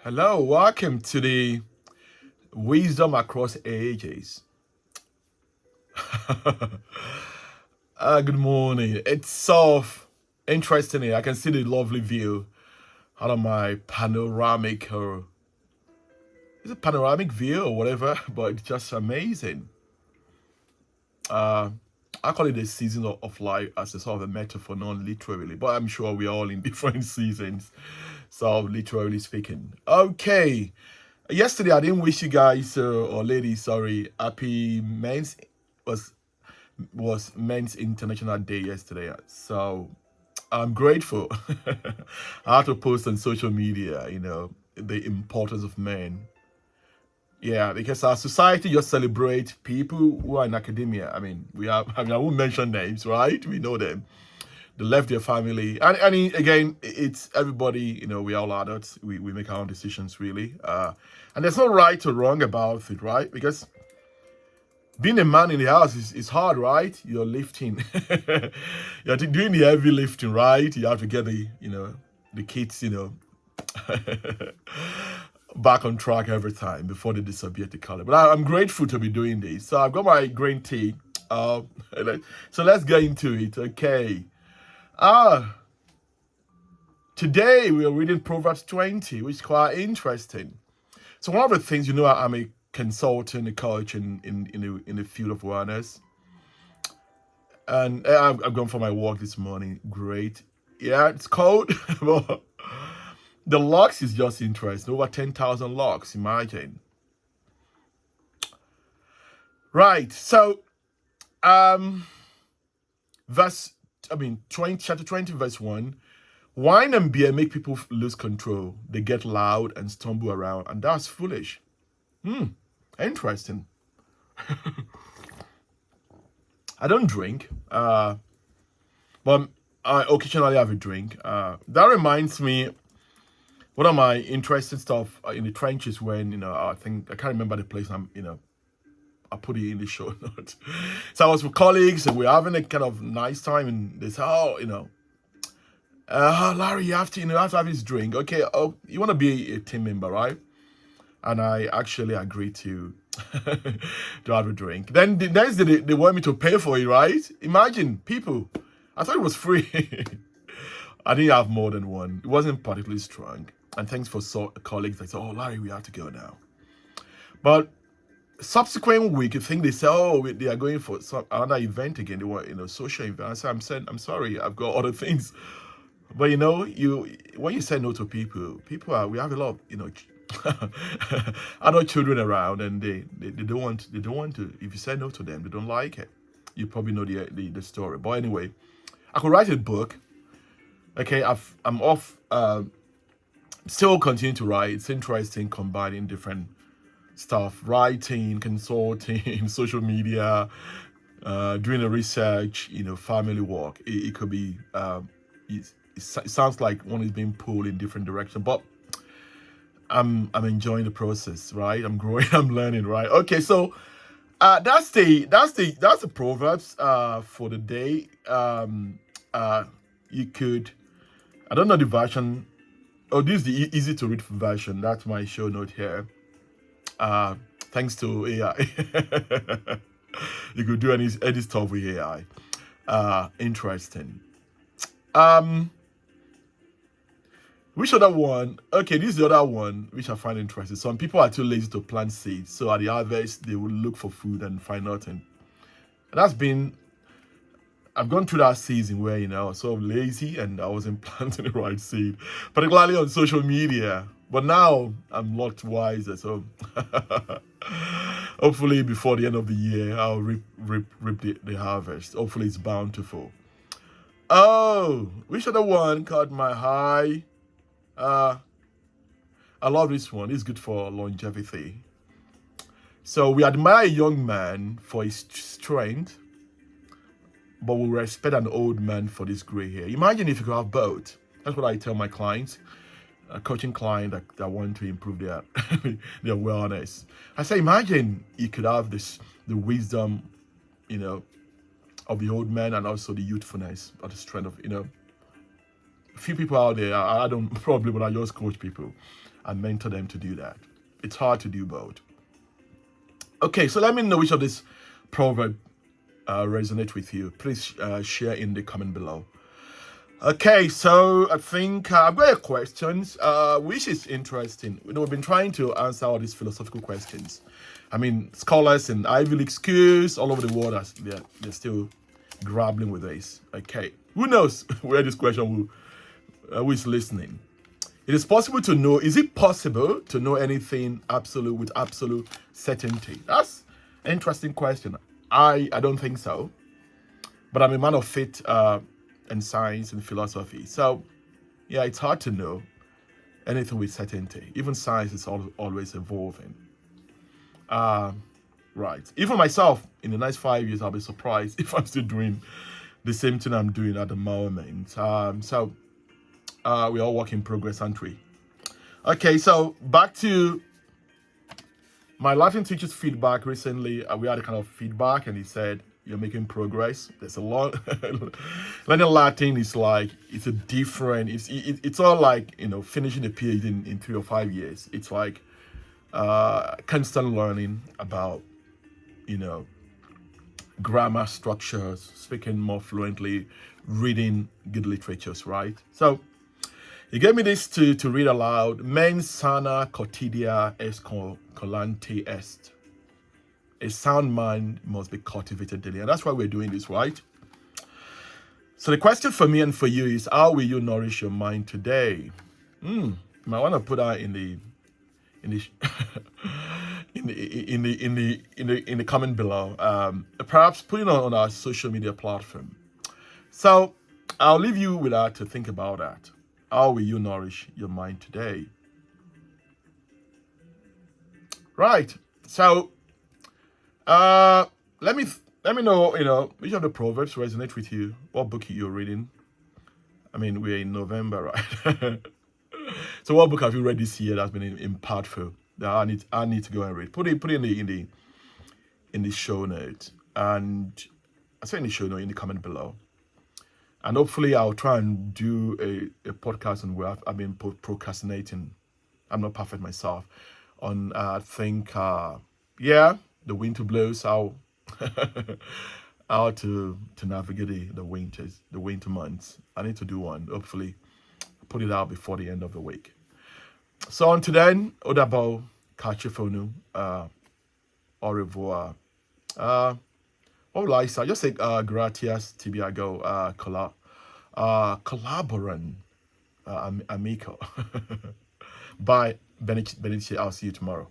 Hello, welcome to the Wisdom Across Ages. Good morning. It's so interesting here. I can see the lovely view out of my panoramic, or is it panoramic view or whatever? But it's just amazing. Uh, I call it the season of life as a sort of a metaphor, not literally, but I'm sure we're all in different seasons. So, literally speaking. Okay. Yesterday, I didn't wish you guys or ladies, sorry, happy men's was Men's International Day yesterday. So I'm grateful. I had to post on social media, the importance of men. Yeah, because our society just celebrates people who are in academia. I mean, I won't mention names, right? We know them. They left their family. And again, it's everybody, we all adults. We make our own decisions, really. And there's no right or wrong about it, right? Because being a man in the house is hard, right? You're lifting, you're doing the heavy lifting, right? You have to get the kids, back on track every time before they disappear to color. But I'm grateful to be doing this. So I've got my green tea. Uh, so let's get into it. Okay. Ah, Today we are reading Proverbs 20, which is quite interesting. So one of the things, I'm a consultant, a coach in the field of wellness, and I've gone for my walk this morning. Great, yeah, it's cold, but the locks is just interesting. Over 10,000 locks. Imagine, right? So, um, verse, 20 chapter 20, verse 1. Wine and beer make people lose control. They get loud and stumble around, and that's foolish. Interesting. I don't drink, but I occasionally have a drink. That reminds me, one of my interesting stuff in the trenches when, I think, I can't remember the place I put it in the show notes. So I was with colleagues and we're having a kind of nice time, and they say, Larry, you have to have this drink. Okay, oh, you want to be a team member, right? And I actually agreed to to have a drink. Then the next day they want me to pay for it, right? Imagine, people. I thought it was free. I didn't have more than one. It wasn't particularly strong. And thanks for colleagues that said, "Oh, Larry, we have to go now." But subsequent week, I think they say, "Oh, they are going for another event again. They want, social event." I said, I'm sorry, I've got other things. But you when you say no to we have a lot of, adult children around, and they don't want to. If you say no to them, they don't like it. You probably know the story. But anyway, I could write a book. Okay, I'm off. Still continue to write. It's interesting combining different stuff: writing, consulting, social media, doing the research. Family work. It could be. It sounds like one is being pulled in different directions, but I'm enjoying the process, right? I'm growing, I'm learning, right? Okay, so that's the proverbs for the day. You could, I don't know the version. Oh, this is the easy to read version. That's my show note here. Thanks to AI, you could do any stuff with AI. Interesting. Um, Which other one? Okay, this is the other one which I find interesting. Some people are too lazy to plant seeds, so at the harvest they will look for food and find nothing. And I've gone through that season where I was sort of lazy and I wasn't planting the right seed, particularly on social media. But now I'm a lot wiser, so hopefully before the end of the year I'll reap the harvest. Hopefully it's bountiful. Oh, which other one caught my eye? Uh, I love this one. It's good for longevity. So we admire a young man for his strength, but we respect an old man for this gray hair. Imagine if you could have both. That's what I tell my clients, a coaching client that want to improve their their wellness. I say, imagine you could have the wisdom, of the old man, and also the youthfulness or the strength of few people out there, I don't probably, but I just coach people and mentor them to do that. It's hard to do both. Okay, so let me know which of these proverb resonate with you. Please share in the comment below. Okay, so I think I've got a question, which is interesting. We've been trying to answer all these philosophical questions. I mean, scholars in Ivy League schools all over the world, they're still grappling with this. Okay, who knows where this question who is listening? It is possible to know. Is it possible to know anything absolute with absolute certainty? That's an interesting question. I don't think so, but I'm a man of faith and science and philosophy. So yeah, it's hard to know anything with certainty. Even science is always evolving. Right. Even myself, in the next 5 years, I'll be surprised if I'm still doing the same thing I'm doing at the moment. So we're all work in progress, aren't we? Okay, so back to my Latin teacher's feedback recently. We had a kind of feedback, and he said, "You're making progress." There's a lot. Learning Latin is like it's a different. It's all like finishing a PhD in 3 or 5 years. It's like constant learning about grammar structures, speaking more fluently, reading good literatures, right? So he gave me this to read aloud. Mens sana cotidie excolenda est. A sound mind must be cultivated daily. And that's why we're doing this, right? So the question for me and for you is, how will you nourish your mind today? You might want to put that in the in the comment below. Perhaps put it on our social media platform. So I'll leave you with that to think about that. How will you nourish your mind today? Right. So let me know, which of the proverbs resonate with you. What book you're reading? I mean, we're in November, right? So what book have you read this year that's been impactful that I need to go and read? Put it in the show notes, and I say in the show note in the comment below. And hopefully I'll try and do a podcast on where I've been procrastinating. I'm not perfect myself. On I think the winter blows, how how to navigate the winter months. I need to do one. Hopefully put it out before the end of the week. So until then, Odabo, Kachifonu, au revoir. What will I say? Just say gratias, tibiago, collaborant, amico. Bye, Benedictus. I'll see you tomorrow.